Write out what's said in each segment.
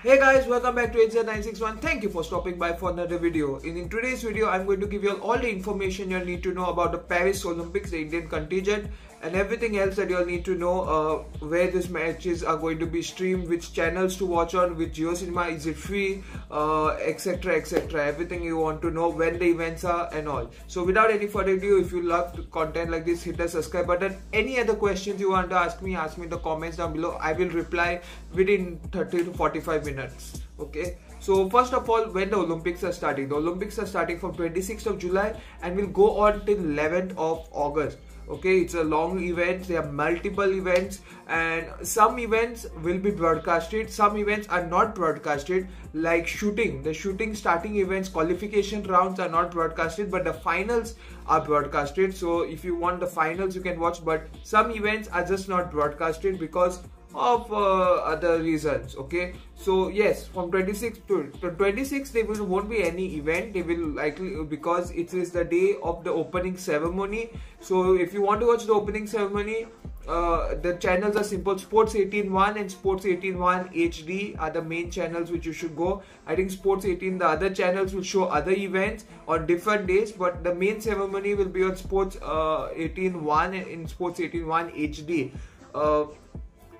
Hey guys, welcome back to HZ961. Thank you for stopping by for another video. In today's video, I'm going to give you all the information you need to know about the Paris Olympics, the Indian contingent, and everything else that you'll need to know, where these matches are going to be streamed, which channels to watch on, which JioCinema, is it free, etc, etc. Everything you want to know, when the events are and all. So without any further ado, if you love content like this, hit the subscribe button. Any other questions you want to ask me in the comments down below. I will reply within 30 to 45 minutes. Okay, so first of all, when the Olympics are starting, the Olympics are starting from 26th of July and will go on till 11th of August. Okay, it's a long event. There are multiple events, and some events will be broadcasted, some events are not broadcasted, like shooting. The shooting starting events, qualification rounds are not broadcasted, but the finals are broadcasted. So if you want the finals, you can watch, but some events are just not broadcasted because of other reasons. Okay, so yes, from 26 to 26 there won't be any event. They will likely, because it is the day of the opening ceremony. So if you want to watch the opening ceremony, the channels are simple. Sports 18-1 and Sports 18-1 HD are the main channels which you should go. I think Sports 18, the other channels will show other events on different days, but the main ceremony will be on Sports 18-1 and in Sports 18-1 HD.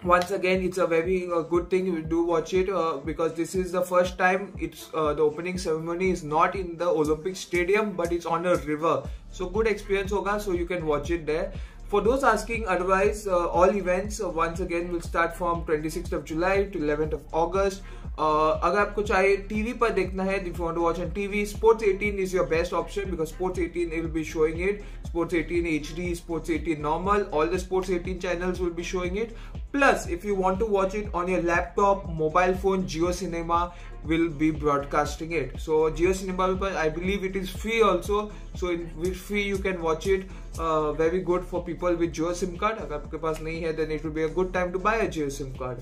Once again, it's a very good thing you do watch it, because this is the first time it's the opening ceremony is not in the Olympic stadium, but it's on a river. So good experience hoga, so you can watch it there. For those asking otherwise, all events once again will start from 26th of July to 11th of August. अगर आपको चाहे TV पर देखना है, if you want to watch on TV, Sports 18 is your best option, because Sports 18 will be showing it. Sports 18 HD, Sports 18 normal, all the Sports 18 channels will be showing it. Plus, if you want to watch it on your laptop, mobile phone, JioCinema will be broadcasting it. So JioCinema, I believe it is free also. So with free you can watch it. Very good for people with Jio SIM card. अगर आपके पास नहीं है, then it will be a good time to buy a Jio SIM card.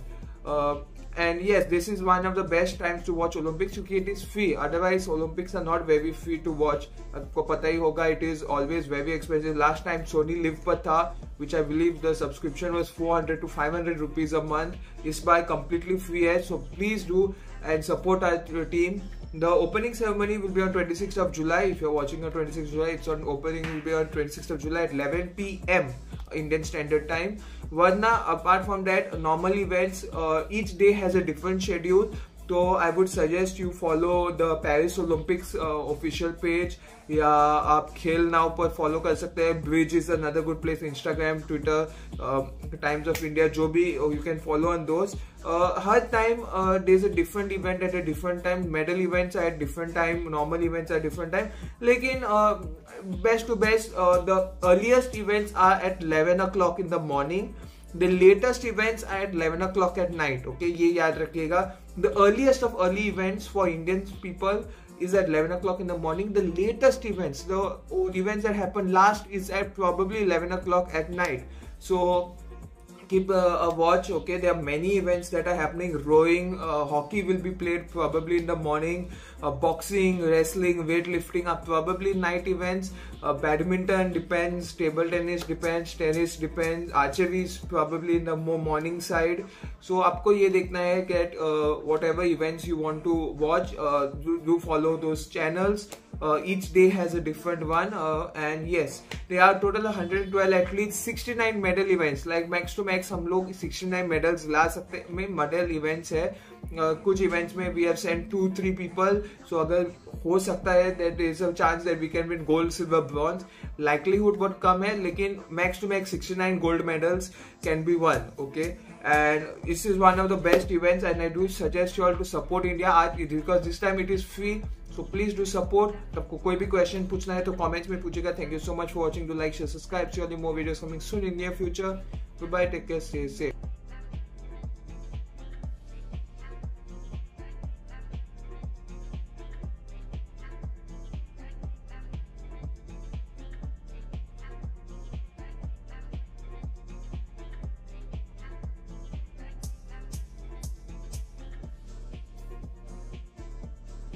And yes, this is one of the best times to watch Olympics because it is free. Otherwise, Olympics are not very free to watch. आपको पता ही होगा, it is always very expensive. Last time Sony Live पर था, which I believe the subscription was 400 to 500 rupees a month. इस बार completely free है, so please do and support our team. The opening ceremony will be on 26th of July. If you're watching on 26th of July, it's on opening will be on 26th of July at 11 PM Indian Standard Time. Varna, apart from that, normal events, each day has a different schedule. So I would suggest you follow the Paris Olympics official page, या आप खेल now पर follow कर सकते हैं. Bridge is another good place. Instagram, Twitter, Times of India, जो भी you can follow on those. हर time there is a different event at a different time. Medal events are at different time, normal events are different time. लेकिन best to best, the earliest events are at 11 o'clock in the morning. The latest events are at 11 o'clock at night. Okay, ये याद रखिएगा. The earliest of early events for Indian people is at 11 o'clock in the morning. The latest events, the events that happen last, is at probably 11 o'clock at night. So keep a watch. Okay, there are many events that are happening. Rowing, hockey will be played probably in the morning. Boxing, wrestling, weightlifting are probably night events. Badminton depends, table tennis depends, tennis depends, archery is probably in the more morning side. So आपको ये देखना है that whatever events you want to watch, do follow those channels. Each day has a different one, and yes, there are total 112 athletes, 69 medal events. Like max to max हम लोग 69 medals ला सकते हैं. medal events है. कुछ events में we have sent 2-3 people. So अगर हो सकता है that there is a chance that we can win gold, silver, bronze. Likelihood बहुत कम है, लेकिन max to max 69 gold medals can be won. Okay, and this is one of the best events, and I do suggest you all to support India because this time it is free. So please do support. आपको कोई भी question पूछना है तो comments में पूछेगा. Thank you so much for watching. Do like, share, subscribe. See you all the more videos coming soon in near future. Goodbye. Take care. Stay safe.